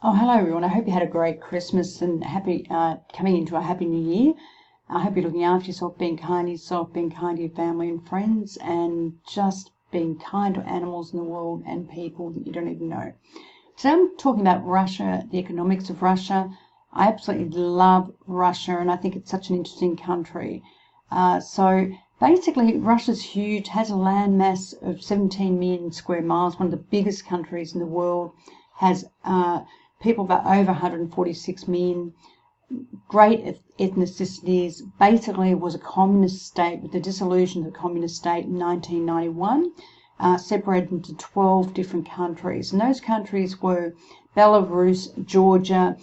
Oh, hello everyone. I hope you had a great Christmas and happy coming into a happy new year. I hope you're looking after yourself, being kind to yourself, being kind to your family and friends, and just being kind to animals in the world and people that you don't even know. Today I'm talking about Russia, the economics of Russia. I absolutely love Russia and I think it's such an interesting country. So basically Russia's huge, has a land mass of 17 million square miles, one of the biggest countries in the world, has people about over 146 million, great ethnicities. Basically it was a communist state with the dissolution of the communist state in 1991, separated into 12 different countries. And those countries were Belarus, Georgia,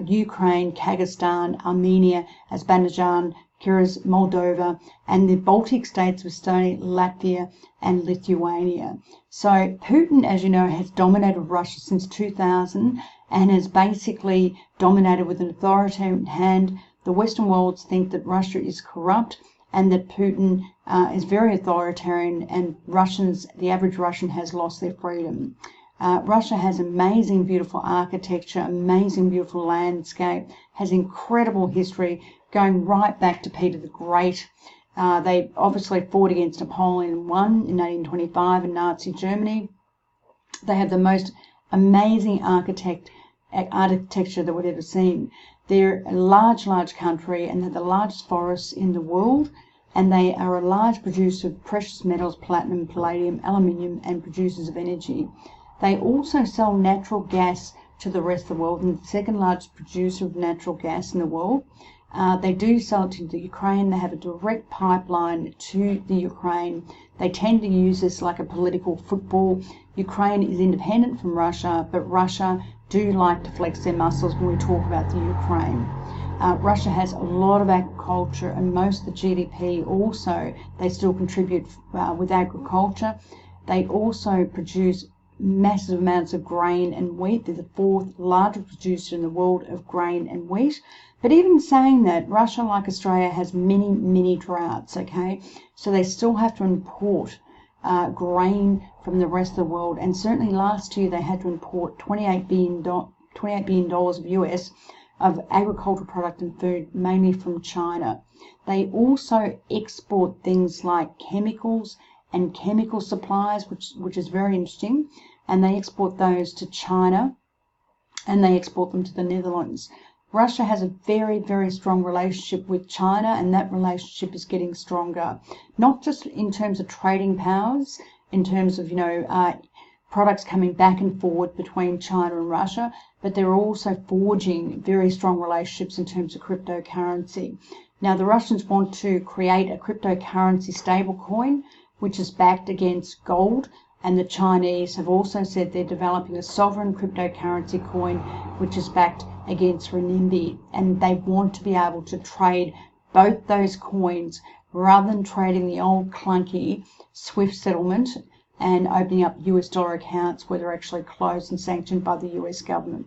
Ukraine, Kyrgyzstan, Armenia, Azerbaijan, Kyrgyz, Moldova, and the Baltic states of Estonia, Latvia, and Lithuania. So Putin, as you know, has dominated Russia since 2000 and has basically dominated with an authoritarian hand. The Western world think that Russia is corrupt and that Putin is very authoritarian, and the average Russian has lost their freedom. Russia has amazing, beautiful architecture, amazing, beautiful landscape, has incredible history going right back to Peter the Great. They obviously fought against Napoleon I in 1825 in Nazi Germany. They have the most amazing architecture that we've ever seen. They're a large country and they're the largest forests in the world, and they are a large producer of precious metals, platinum, palladium, aluminium, and producers of energy. They also sell natural gas to the rest of the world, and the second largest producer of natural gas in the world. They do sell it to the Ukraine. They have a direct pipeline to the Ukraine. They tend to use this like a political football. Ukraine is independent from Russia, but Russia do like to flex their muscles when we talk about the Ukraine. Russia has a lot of agriculture, and most of the GDP also, they still contribute with agriculture. They also produce massive amounts of grain and wheat. They're the fourth largest producer in the world of grain and wheat. But even saying that, Russia, like Australia, has many droughts, okay? So they still have to import grain from the rest of the world. And certainly last year they had to import $28 billion of US of agricultural product and food, mainly from China. They also export things like chemicals and chemical supplies, which is very interesting. And they export those to China, and they export them to the Netherlands. Russia has a very strong relationship with China, and that relationship is getting stronger, not just in terms of trading powers, in terms of products coming back and forward between China and Russia, but they're also forging very strong relationships in terms of cryptocurrency. Now the Russians want to create a cryptocurrency stablecoin which is backed against gold, and the Chinese have also said they're developing a sovereign cryptocurrency coin which is backed against renminbi, and they want to be able to trade both those coins rather than trading the old clunky SWIFT settlement and opening up US dollar accounts where they're actually closed and sanctioned by the US government.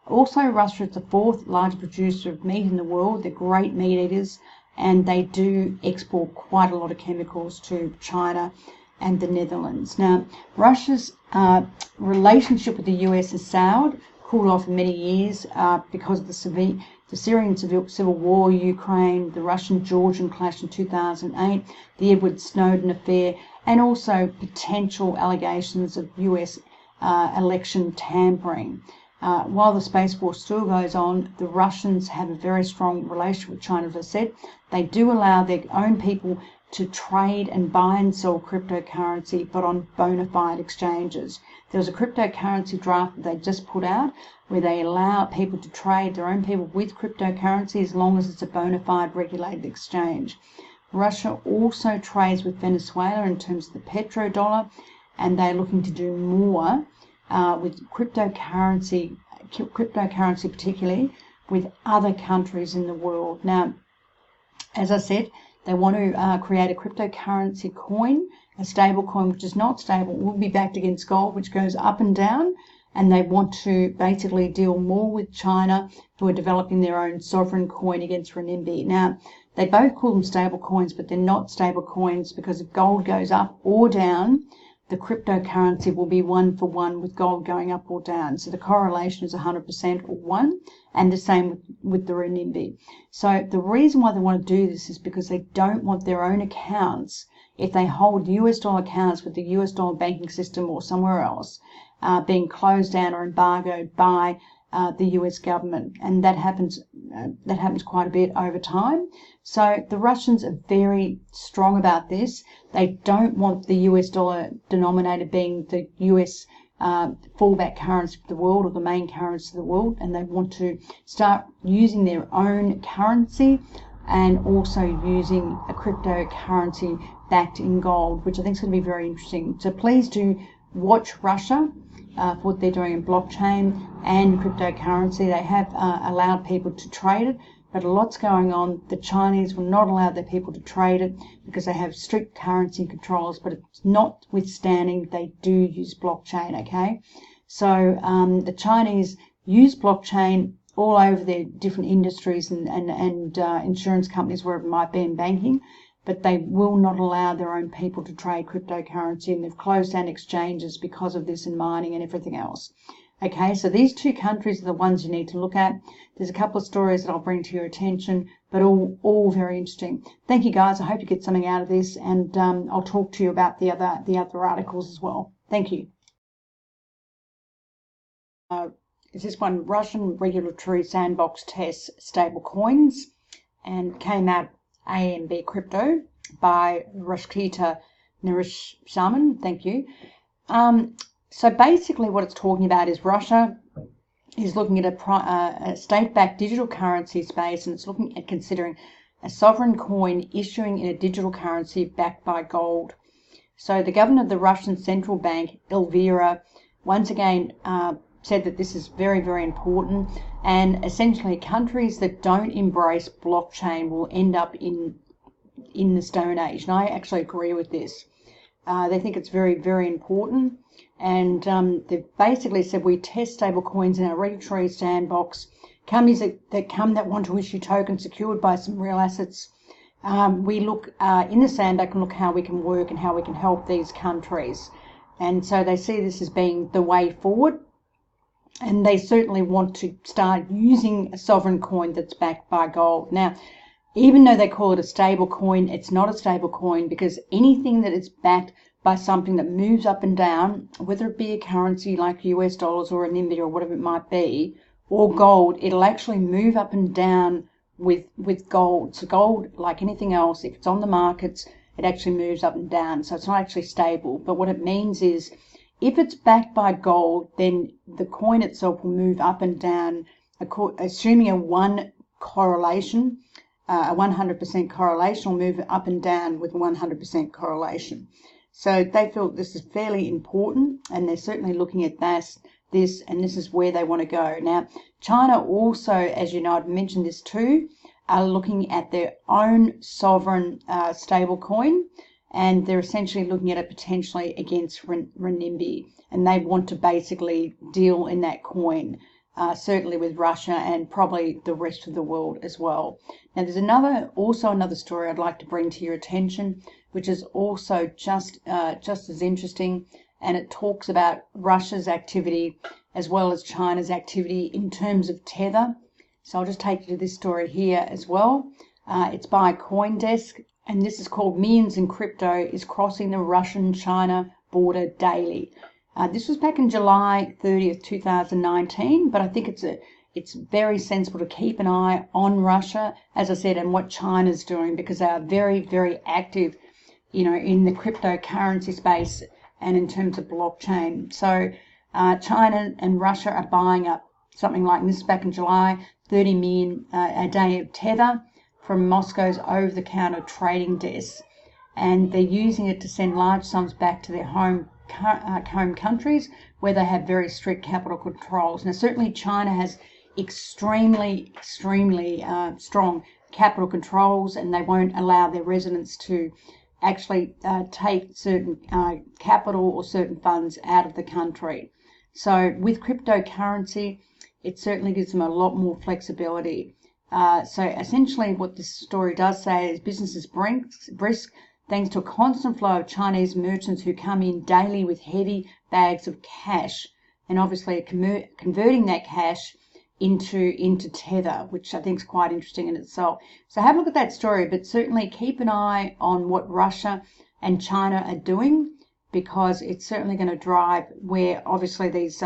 Also, Russia is the fourth largest producer of meat in the world. They're great meat eaters, and they do export quite a lot of chemicals to China and the Netherlands. Now, Russia's relationship with the US has soured, cooled off for many years because of the Syrian civil war, Ukraine, the Russian-Georgian clash in 2008, the Edward Snowden affair, and also potential allegations of US election tampering. While the space war still goes on, the Russians have a very strong relationship with China, as I said. They do allow their own people to trade and buy and sell cryptocurrency, but on bona fide exchanges. There was a cryptocurrency draft that they just put out where they allow people to trade, their own people, with cryptocurrency as long as it's a bona fide regulated exchange. Russia also trades with Venezuela in terms of the petrodollar, and they're looking to do more with cryptocurrency particularly with other countries in the world. Now, as I said, they want to create a cryptocurrency coin, a stable coin which is not stable, will be backed against gold, which goes up and down, and they want to basically deal more with China, who are developing their own sovereign coin against renminbi. Now, they both call them stable coins, but they're not stable coins, because if gold goes up or down, the cryptocurrency will be 1-for-1 with gold going up or down. So the correlation is 100% or 1, and the same with the renminbi. So the reason why they want to do this is because they don't want their own accounts, if they hold US dollar accounts with the US dollar banking system or somewhere else, being closed down or embargoed by the US government, and that happens quite a bit over time. So the Russians are very strong about this. They don't want the US dollar denominator being the US fallback currency of the world or the main currency of the world, and they want to start using their own currency and also using a cryptocurrency backed in gold, which I think is going to be very interesting. So please do watch Russia for what they're doing in blockchain and cryptocurrency. They have allowed people to trade it, but a lot's going on. The Chinese will not allow their people to trade it because they have strict currency controls, but it's notwithstanding they do use blockchain, okay? So the Chinese use blockchain all over their different industries and insurance companies, wherever it might be, in banking, but they will not allow their own people to trade cryptocurrency, and they've closed down exchanges because of this in mining and everything else. Okay, so these two countries are the ones you need to look at. There's a couple of stories that I'll bring to your attention, but all very interesting. Thank you, guys. I hope you get something out of this, and I'll talk to you about the other articles as well. Thank you. Is this one, Russian regulatory sandbox tests stable coins, and came out AMB Crypto by Rashkita Narishaman. Thank you. So basically what it's talking about is Russia is looking at a state-backed digital currency space, and it's looking at considering a sovereign coin issuing in a digital currency backed by gold. So the governor of the Russian central bank, Elvira, once again said that this is very, very important, and essentially countries that don't embrace blockchain will end up in the Stone Age. And I actually agree with this. They think it's very, very important, and they've basically said we test stable coins in our regulatory sandbox. Companies that want to issue tokens secured by some real assets, we look in the sandbox and look how we can work and how we can help these countries. And so they see this as being the way forward. And they certainly want to start using a sovereign coin that's backed by gold. Now, even though they call it a stable coin, it's not a stable coin, because anything that is backed by something that moves up and down, whether it be a currency like US dollars or renminbi or whatever it might be, or gold, it'll actually move up and down with gold. So gold, like anything else, if it's on the markets, it actually moves up and down. So it's not actually stable. But what it means is, if it's backed by gold, then the coin itself will move up and down, assuming a 100% correlation will move up and down with 100% correlation. So they feel this is fairly important, and they're certainly looking at this, and this is where they want to go. Now, China also, as you know, I've mentioned this too, are looking at their own sovereign stable coin, and they're essentially looking at it potentially against renminbi, and they want to basically deal in that coin, certainly with Russia and probably the rest of the world as well. Now, there's also another story I'd like to bring to your attention, which is also just as interesting, and it talks about Russia's activity as well as China's activity in terms of Tether. So I'll just take you to this story here as well. It's by CoinDesk, and this is called Millions in Crypto is Crossing the Russian-China Border Daily. This was back in July 30th, 2019, but I think it's very sensible to keep an eye on Russia, as I said, and what China's doing, because they are very, very active, in the cryptocurrency space and in terms of blockchain. So China and Russia are buying up something like this back in July, 30 million a day of Tether from Moscow's over-the-counter trading desk, and they're using it to send large sums back to their home countries where they have very strict capital controls. Now, certainly China has extremely strong capital controls, and they won't allow their residents to actually take certain capital or certain funds out of the country. So with cryptocurrency, it certainly gives them a lot more flexibility. So essentially what this story does say is business is brisk, thanks to a constant flow of Chinese merchants who come in daily with heavy bags of cash, and obviously converting that cash into Tether, which I think is quite interesting in itself. So have a look at that story, but certainly keep an eye on what Russia and China are doing, because it's certainly going to drive where obviously these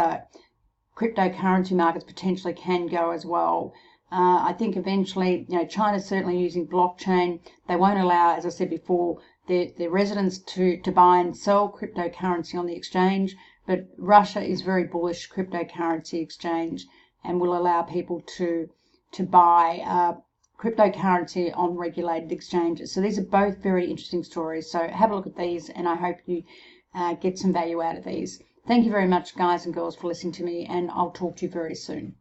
cryptocurrency markets potentially can go as well. I think eventually, China's certainly using blockchain. They won't allow, as I said before, their residents to buy and sell cryptocurrency on the exchange, but Russia is very bullish cryptocurrency exchange and will allow people to buy cryptocurrency on regulated exchanges. So these are both very interesting stories. So have a look at these, and I hope you get some value out of these. Thank you very much, guys and girls, for listening to me, and I'll talk to you very soon.